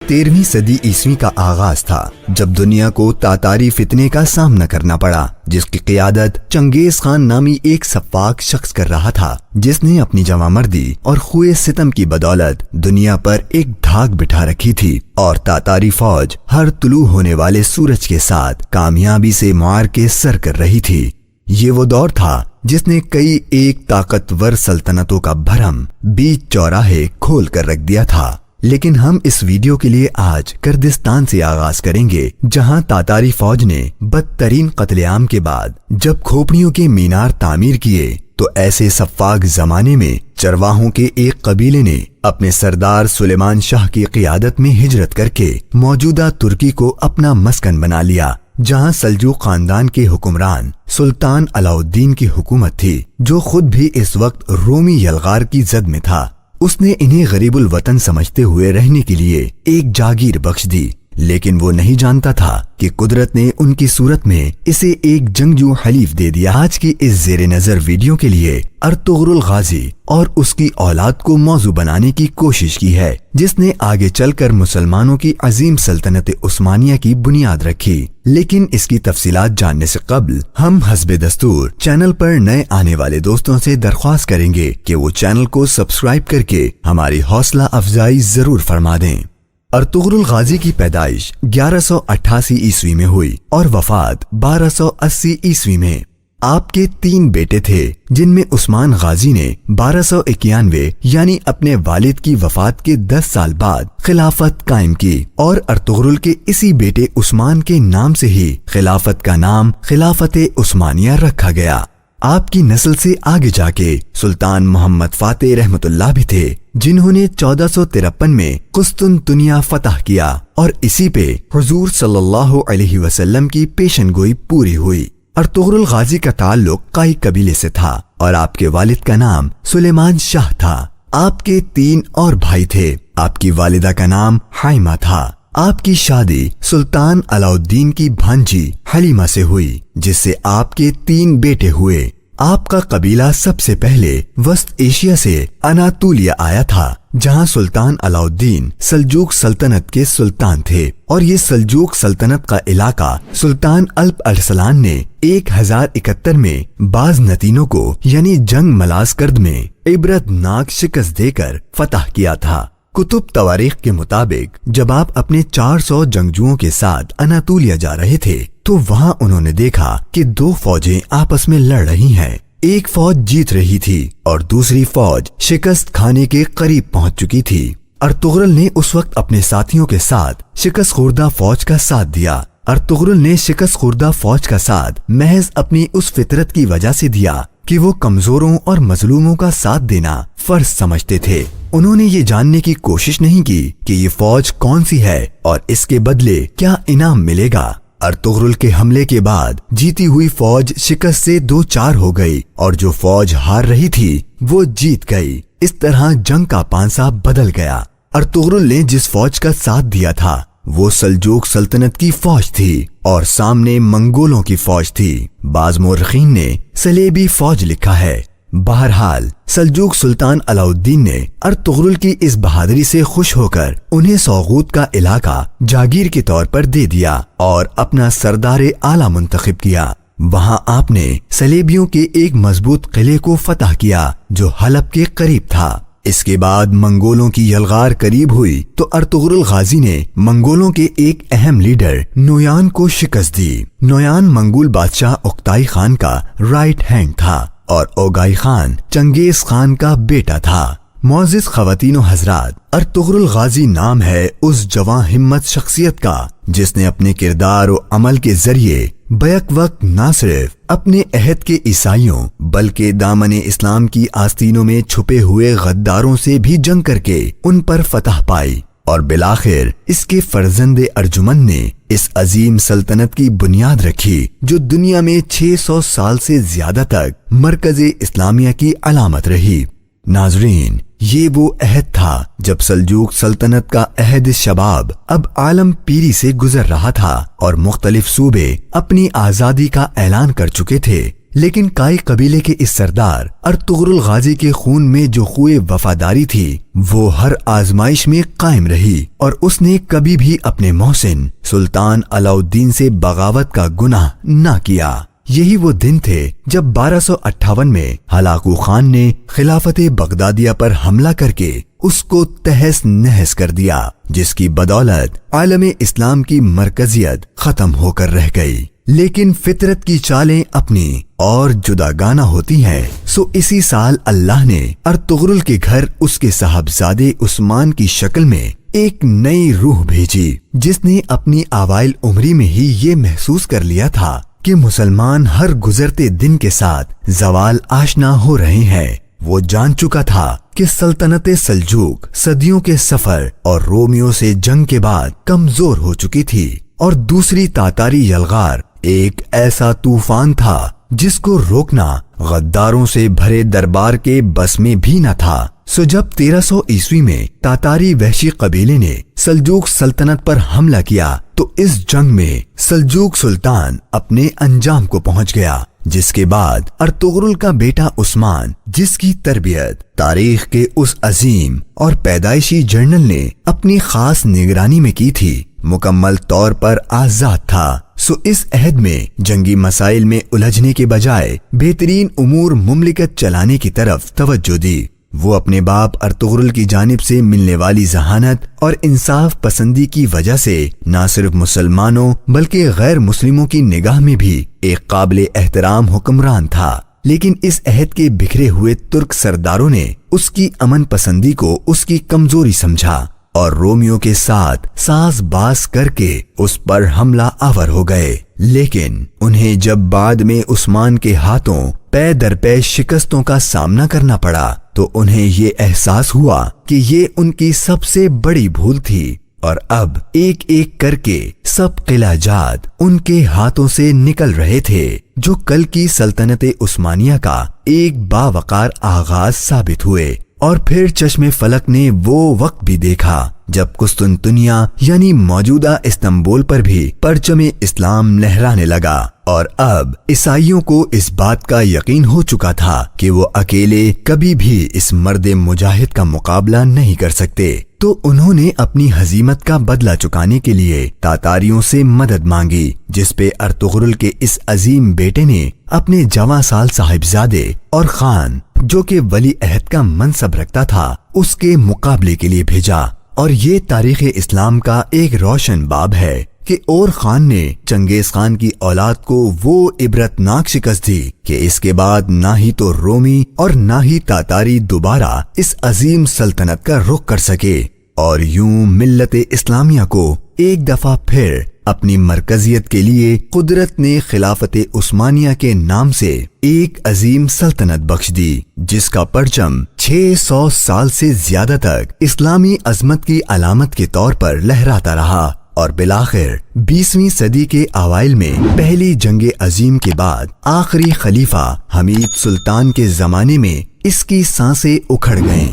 13ویں صدی عیسوی کا آغاز تھا جب دنیا کو تاتاری فتنے کا سامنا کرنا پڑا، جس کی قیادت چنگیز خان نامی ایک سفاک شخص کر رہا تھا، جس نے اپنی جوانمردی اور خوئے ستم کی بدولت دنیا پر ایک دھاک بٹھا رکھی تھی، اور تاتاری فوج ہر طلوع ہونے والے سورج کے ساتھ کامیابی سے معرکے سر کر رہی تھی۔ یہ وہ دور تھا جس نے کئی ایک طاقتور سلطنتوں کا بھرم بیچ چوراہے کھول کر رکھ دیا تھا۔ لیکن ہم اس ویڈیو کے لیے آج کردستان سے آغاز کریں گے، جہاں تاتاری فوج نے بدترین قتل عام کے بعد جب کھوپڑیوں کے مینار تعمیر کیے تو ایسے سفاک زمانے میں چرواہوں کے ایک قبیلے نے اپنے سردار سلیمان شاہ کی قیادت میں ہجرت کر کے موجودہ ترکی کو اپنا مسکن بنا لیا، جہاں سلجوق خاندان کے حکمران سلطان علاؤ الدین کی حکومت تھی، جو خود بھی اس وقت رومی یلغار کی زد میں تھا۔ اس نے انہیں غریب الوطن سمجھتے ہوئے رہنے کے لیے ایک جاگیر بخش دی، لیکن وہ نہیں جانتا تھا کہ قدرت نے ان کی صورت میں اسے ایک جنگجو حلیف دے دیا۔ آج کی اس زیر نظر ویڈیو کے لیے ارطغرل غازی اور اس کی اولاد کو موضوع بنانے کی کوشش کی ہے، جس نے آگے چل کر مسلمانوں کی عظیم سلطنت عثمانیہ کی بنیاد رکھی۔ لیکن اس کی تفصیلات جاننے سے قبل ہم حسب دستور چینل پر نئے آنے والے دوستوں سے درخواست کریں گے کہ وہ چینل کو سبسکرائب کر کے ہماری حوصلہ افزائی ضرور فرما دیں۔ ارطغرل غازی کی پیدائش 1188 عیسوی میں ہوئی اور وفات 1280 عیسوی میں۔ آپ کے 3 بیٹے تھے، جن میں عثمان غازی نے 1291 یعنی اپنے والد کی وفات کے 10 سال بعد خلافت قائم کی، اور ارطغرل کے اسی بیٹے عثمان کے نام سے ہی خلافت کا نام خلافت عثمانیہ رکھا گیا۔ آپ کی نسل سے آگے جا کے سلطان محمد فاتح رحمت اللہ بھی تھے، جنہوں نے 1453 میں قسطنطنیہ فتح کیا، اور اسی پہ حضور صلی اللہ علیہ وسلم کی پیشن گوئی پوری ہوئی۔ ارطغرل غازی کا تعلق قائی قبیلے سے تھا، اور آپ کے والد کا نام سلیمان شاہ تھا۔ آپ کے 3 اور بھائی تھے۔ آپ کی والدہ کا نام حائمہ تھا۔ آپ کی شادی سلطان علاؤ الدین کی بھانجی حلیمہ سے ہوئی، جس سے آپ کے 3 بیٹے ہوئے۔ آپ کا قبیلہ سب سے پہلے وسط ایشیا سے اناطولیہ آیا تھا، جہاں سلطان علاؤ الدین سلجوق سلطنت کے سلطان تھے، اور یہ سلجوق سلطنت کا علاقہ سلطان الپ ارسلان نے 1071 میں بازنطینوں کو یعنی جنگ ملازکرد میں عبرت ناک شکست دے کر فتح کیا تھا۔ کتب تواریخ کے مطابق جب آپ اپنے 400 جنگجوؤں کے ساتھ اناطولیہ جا رہے تھے تو وہاں انہوں نے دیکھا کہ 2 فوجیں آپس میں لڑ رہی ہیں۔ ایک فوج جیت رہی تھی اور دوسری فوج شکست کھانے کے قریب پہنچ چکی تھی۔ ارطغرل نے اس وقت اپنے ساتھیوں کے ساتھ شکست خوردہ فوج کا ساتھ دیا۔ ارطغرل نے شکست خوردہ فوج کا ساتھ محض اپنی اس فطرت کی وجہ سے دیا کہ وہ کمزوروں اور مظلوموں کا ساتھ دینا فرض سمجھتے تھے۔ انہوں نے یہ جاننے کی کوشش نہیں کی کہ یہ فوج کون سی ہے اور اس کے بدلے کیا انعام ملے گا۔ ارطغرل کے حملے کے بعد جیتی ہوئی فوج شکست سے 2-4 ہو گئی، اور جو فوج ہار رہی تھی وہ جیت گئی۔ اس طرح جنگ کا پانسا بدل گیا۔ ارطغرل نے جس فوج کا ساتھ دیا تھا وہ سلجوق سلطنت کی فوج تھی، اور سامنے منگولوں کی فوج تھی۔ بعض مورخین نے صلیبی فوج لکھا ہے۔ بہرحال سلجوق سلطان علاؤ الدین نے ارطغرل کی اس بہادری سے خوش ہو کر انہیں سوغوت کا علاقہ جاگیر کے طور پر دے دیا اور اپنا سردار اعلیٰ منتخب کیا۔ وہاں آپ نے صلیبیوں کے ایک مضبوط قلعے کو فتح کیا جو حلب کے قریب تھا۔ اس کے بعد منگولوں کی یلغار قریب ہوئی تو ارطغرل غازی نے منگولوں کے ایک اہم لیڈر نویان کو شکست دی۔ نویان منگول بادشاہ اوکتائی خان کا رائٹ ہینڈ تھا، اور اوگائی خان چنگیز خان کا بیٹا تھا۔ معزز خواتین و حضرات، ارطغرل غازی نام ہے اس جواں ہمت شخصیت کا جس نے اپنے کردار و عمل کے ذریعے بیک وقت نہ صرف اپنے عہد کے عیسائیوں بلکہ دامن اسلام کی آستینوں میں چھپے ہوئے غداروں سے بھی جنگ کر کے ان پر فتح پائی، اور بالآخر اس کے فرزند ارجمند نے اس عظیم سلطنت کی بنیاد رکھی جو دنیا میں 600 سال سے زیادہ تک مرکز اسلامیہ کی علامت رہی۔ ناظرین، یہ وہ عہد تھا جب سلجوق سلطنت کا عہد شباب اب عالم پیری سے گزر رہا تھا اور مختلف صوبے اپنی آزادی کا اعلان کر چکے تھے، لیکن کائی قبیلے کے اس سردار ارطغرل غازی کے خون میں جو خوئے وفاداری تھی وہ ہر آزمائش میں قائم رہی، اور اس نے کبھی بھی اپنے محسن سلطان علاء الدین سے بغاوت کا گناہ نہ کیا۔ یہی وہ دن تھے جب 1258 میں ہلاکو خان نے خلافت بغدادیہ پر حملہ کر کے اس کو تہس نہس کر دیا، جس کی بدولت عالم اسلام کی مرکزیت ختم ہو کر رہ گئی۔ لیکن فطرت کی چالیں اپنی اور جداگانہ ہوتی ہیں، سو اسی سال اللہ نے ارطغرل کے گھر اس کے صاحبزادے عثمان کی شکل میں ایک نئی روح بھیجی، جس نے اپنی اوائل عمری میں ہی یہ محسوس کر لیا تھا کہ مسلمان ہر گزرتے دن کے ساتھ زوال آشنا ہو رہے ہیں۔ وہ جان چکا تھا کہ سلطنت سلجوق صدیوں کے سفر اور رومیوں سے جنگ کے بعد کمزور ہو چکی تھی، اور دوسری تاتاری یلغار ایک ایسا طوفان تھا جس کو روکنا غداروں سے بھرے دربار کے بس میں بھی نہ تھا۔ سو جب 1300 عیسوی میں تاتاری وحشی قبیلے نے سلجوق سلطنت پر حملہ کیا تو اس جنگ میں سلجوق سلطان اپنے انجام کو پہنچ گیا، جس کے بعد ارطغرل کا بیٹا عثمان، جس کی تربیت تاریخ کے اس عظیم اور پیدائشی جنرل نے اپنی خاص نگرانی میں کی تھی، مکمل طور پر آزاد تھا۔ سو اس عہد میں جنگی مسائل میں الجھنے کے بجائے بہترین امور مملکت چلانے کی طرف توجہ دی۔ وہ اپنے باپ ارطغرل کی جانب سے ملنے والی ذہانت اور انصاف پسندی کی وجہ سے نہ صرف مسلمانوں بلکہ غیر مسلموں کی نگاہ میں بھی ایک قابل احترام حکمران تھا۔ لیکن اس عہد کے بکھرے ہوئے ترک سرداروں نے اس کی امن پسندی کو اس کی کمزوری سمجھا اور رومیوں کے ساتھ ساز باز کر کے اس پر حملہ آور ہو گئے۔ لیکن انہیں جب بعد میں عثمان کے ہاتھوں پے در پے شکستوں کا سامنا کرنا پڑا تو انہیں یہ احساس ہوا کہ یہ ان کی سب سے بڑی بھول تھی، اور اب ایک ایک کر کے سب قلعہ جات ان کے ہاتھوں سے نکل رہے تھے، جو کل کی سلطنت عثمانیہ کا ایک باوقار آغاز ثابت ہوئے۔ اور پھر چشم فلک نے وہ وقت بھی دیکھا جب قسطنطنیہ یعنی موجودہ استنبول پر بھی پرچم اسلام لہرانے لگا، اور اب عیسائیوں کو اس بات کا یقین ہو چکا تھا کہ وہ اکیلے کبھی بھی اس مرد مجاہد کا مقابلہ نہیں کر سکتے۔ تو انہوں نے اپنی ہزیمت کا بدلہ چکانے کے لیے تاتاریوں سے مدد مانگی، جس پہ ارطغرل کے اس عظیم بیٹے نے اپنے جواں سال صاحبزادے اور خان، جو کہ ولی عہد کا منصب رکھتا تھا، اس کے مقابلے کے لیے بھیجا۔ اور یہ تاریخ اسلام کا ایک روشن باب ہے کہ اور خان نے چنگیز خان کی اولاد کو وہ عبرتناک شکست دی کہ اس کے بعد نہ ہی تو رومی اور نہ ہی تاتاری دوبارہ اس عظیم سلطنت کا رخ کر سکے، اور یوں ملت اسلامیہ کو ایک دفعہ پھر اپنی مرکزیت کے لیے قدرت نے خلافت عثمانیہ کے نام سے ایک عظیم سلطنت بخش دی، جس کا پرچم 600 سال سے زیادہ تک اسلامی عظمت کی علامت کے طور پر لہراتا رہا، اور بالآخر 20ویں صدی کے اوائل میں پہلی جنگ عظیم کے بعد آخری خلیفہ حمید سلطان کے زمانے میں اس کی سانسیں اکھڑ گئیں۔